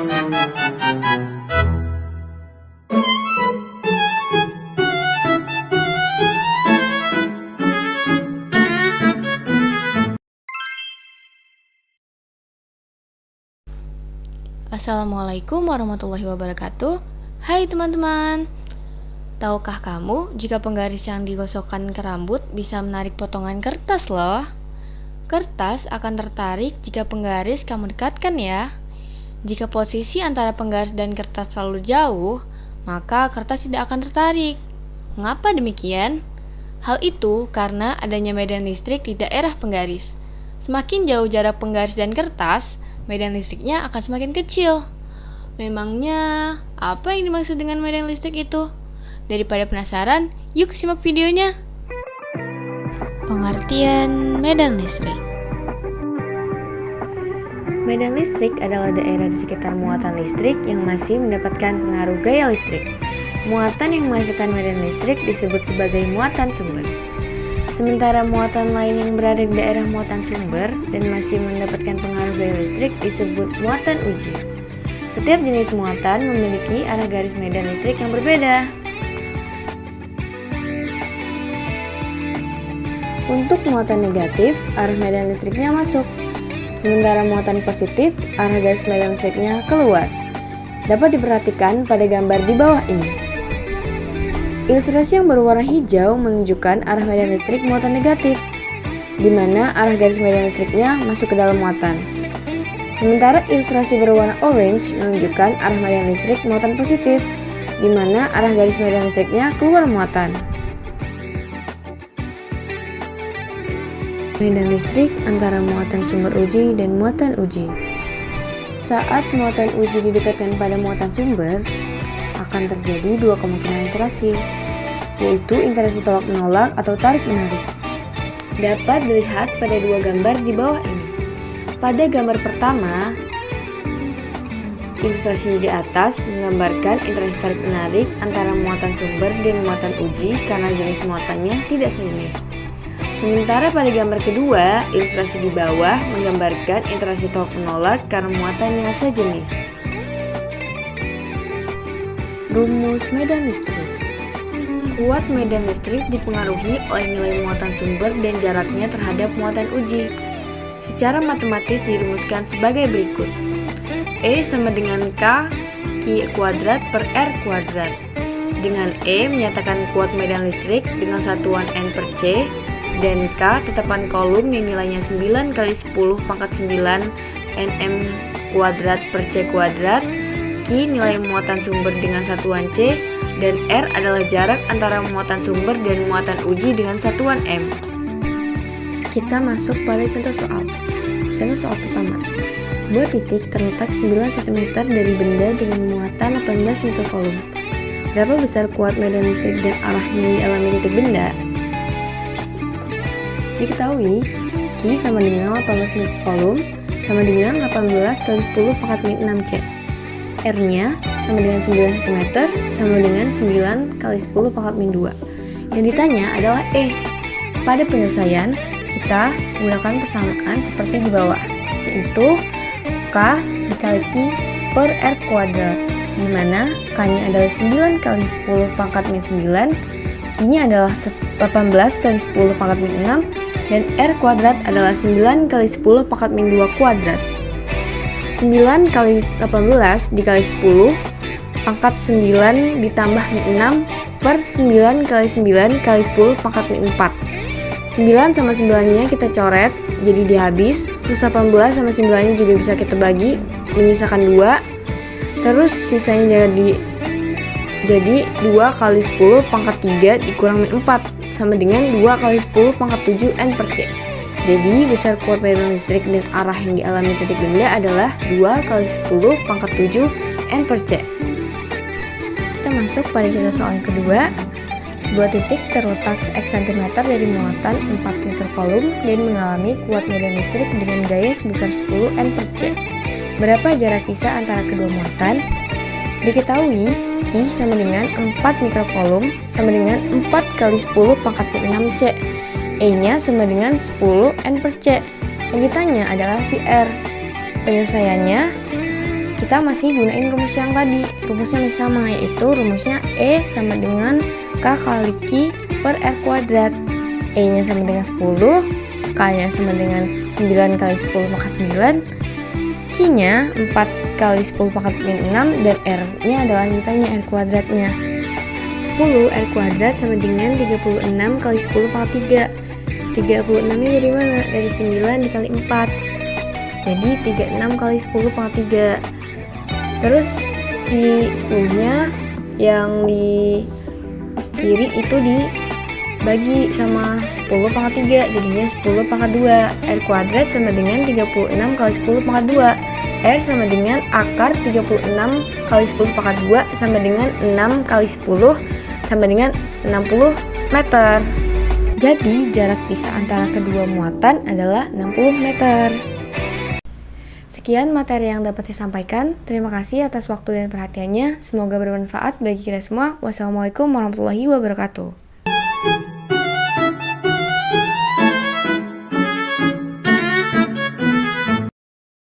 Assalamualaikum warahmatullahi wabarakatuh. Hai teman-teman. Tahukah kamu jika penggaris yang digosokkan ke rambut bisa menarik potongan kertas loh? Kertas akan tertarik jika penggaris kamu dekatkan ya. Jika posisi antara penggaris dan kertas terlalu jauh, maka kertas tidak akan tertarik. Mengapa demikian? Hal itu karena adanya medan listrik di daerah penggaris. Semakin jauh jarak penggaris dan kertas, medan listriknya akan semakin kecil. Memangnya apa yang dimaksud dengan medan listrik itu? Daripada penasaran, yuk simak videonya. Pengertian medan listrik. Medan listrik adalah daerah di sekitar muatan listrik yang masih mendapatkan pengaruh gaya listrik. Muatan yang menghasilkan medan listrik disebut sebagai muatan sumber. Sementara muatan lain yang berada di daerah muatan sumber dan masih mendapatkan pengaruh gaya listrik disebut muatan uji. Setiap jenis muatan memiliki arah garis medan listrik yang berbeda. Untuk muatan negatif, arah medan listriknya masuk. Sementara muatan positif, arah garis medan listriknya keluar. Dapat diperhatikan pada gambar di bawah ini. Ilustrasi yang berwarna hijau menunjukkan arah medan listrik muatan negatif, di mana arah garis medan listriknya masuk ke dalam muatan. Sementara ilustrasi berwarna orange menunjukkan arah medan listrik muatan positif, di mana arah garis medan listriknya keluar muatan. Medan listrik antara muatan sumber uji dan muatan uji. Saat muatan uji didekatkan pada muatan sumber, akan terjadi dua kemungkinan interaksi, yaitu interaksi tolak-menolak atau tarik-menarik. Dapat dilihat pada dua gambar di bawah ini. Pada gambar pertama, ilustrasi di atas menggambarkan interaksi tarik-menarik antara muatan sumber dan muatan uji karena jenis muatannya tidak sejenis. Sementara pada gambar kedua, ilustrasi di bawah menggambarkan interaksi tolak-menolak karena muatannya sejenis. Rumus medan listrik. Kuat medan listrik dipengaruhi oleh nilai muatan sumber dan jaraknya terhadap muatan uji. Secara matematis dirumuskan sebagai berikut. E sama dengan K Q kuadrat per R kuadrat. Dengan E menyatakan kuat medan listrik dengan satuan N per C, dan K tetapan kolom yang nilainya 9 kali 10 pangkat 9 Nm kuadrat per C kuadrat. Q nilai muatan sumber dengan satuan C, dan R adalah jarak antara muatan sumber dan muatan uji dengan satuan M. Kita masuk pada contoh soal. Contoh soal pertama. Sebuah titik terletak 9 cm dari benda dengan muatan 18 mikrocoulomb. Berapa besar kuat medan listrik dan arahnya yang dialami titik benda? Diketahui, Q sama dengan 18 mikrocoulomb sama dengan 18 kali 10 pangkat 6 C. R-nya sama dengan 9 cm sama dengan 9 kali 10 pangkat min 2. Yang ditanya adalah E. Pada penyelesaian, kita menggunakan persamaan seperti di bawah, yaitu K dikali Q per R kuadrat, di mana K-nya adalah 9 kali 10 pangkat min 9, Q-nya adalah 18 kali 10 pangkat min 6, dan R kuadrat adalah 9 kali 10 pangkat min 2 kuadrat. 9 kali 18 dikali 10 pangkat 9 ditambah min 6 per 9 kali 9 kali 10 pangkat min 4. 9 sama 9 nya kita coret jadi dihabis, terus 18 sama 9 nya juga bisa kita bagi menyisakan 2, terus sisanya jadi 2 kali 10 pangkat 3 dikurang min 4 sama dengan 2 kali 10 pangkat 7 N per C. Jadi, besar kuat medan listrik dan arah yang dialami titik benda adalah 2 kali 10 pangkat 7 N per C. Kita masuk pada contoh soal yang kedua. Sebuah titik terletak X cm dari muatan 4 mikrocoulomb dan mengalami kuat medan listrik dengan gaya sebesar 10 N per C. Berapa jarak pisah antara kedua muatan? Diketahui, Q sama dengan 4 mikrocoulomb sama dengan 4 kali 10 pangkat 6 C. E-nya sama dengan 10 N per C. Yang ditanya adalah si R. Penyelesaiannya, kita kita masih gunain rumus yang tadi. Rumusnya masih sama, yaitu rumusnya E sama dengan K kali Q per R kuadrat. E nya sama dengan 10, K nya sama dengan 9 kali 10 maka 9, Q nya 4 kali 10 pangkat min 6, dan R nya adalah yang ditanya, R kuadratnya. 10 R kuadrat sama dengan 36 kali 10 pangkat 3. 36 nya dari mana? Dari 9 dikali 4, jadi 36 kali 10 pangkat 3. Terus si 10 nya yang di kiri itu dibagi sama 10 pangkat 3, jadinya 10 pangkat 2. R kuadrat sama dengan 36 kali 10 pangkat 2. R sama dengan akar 36 kali 10 pangkat 2 sama dengan 6 kali 10 sama dengan 60 meter. Jadi jarak pisah antara kedua muatan adalah 60 meter. Sekian materi yang dapat saya sampaikan. Terima kasih atas waktu dan perhatiannya. Semoga bermanfaat bagi kita semua. Wassalamualaikum warahmatullahi wabarakatuh.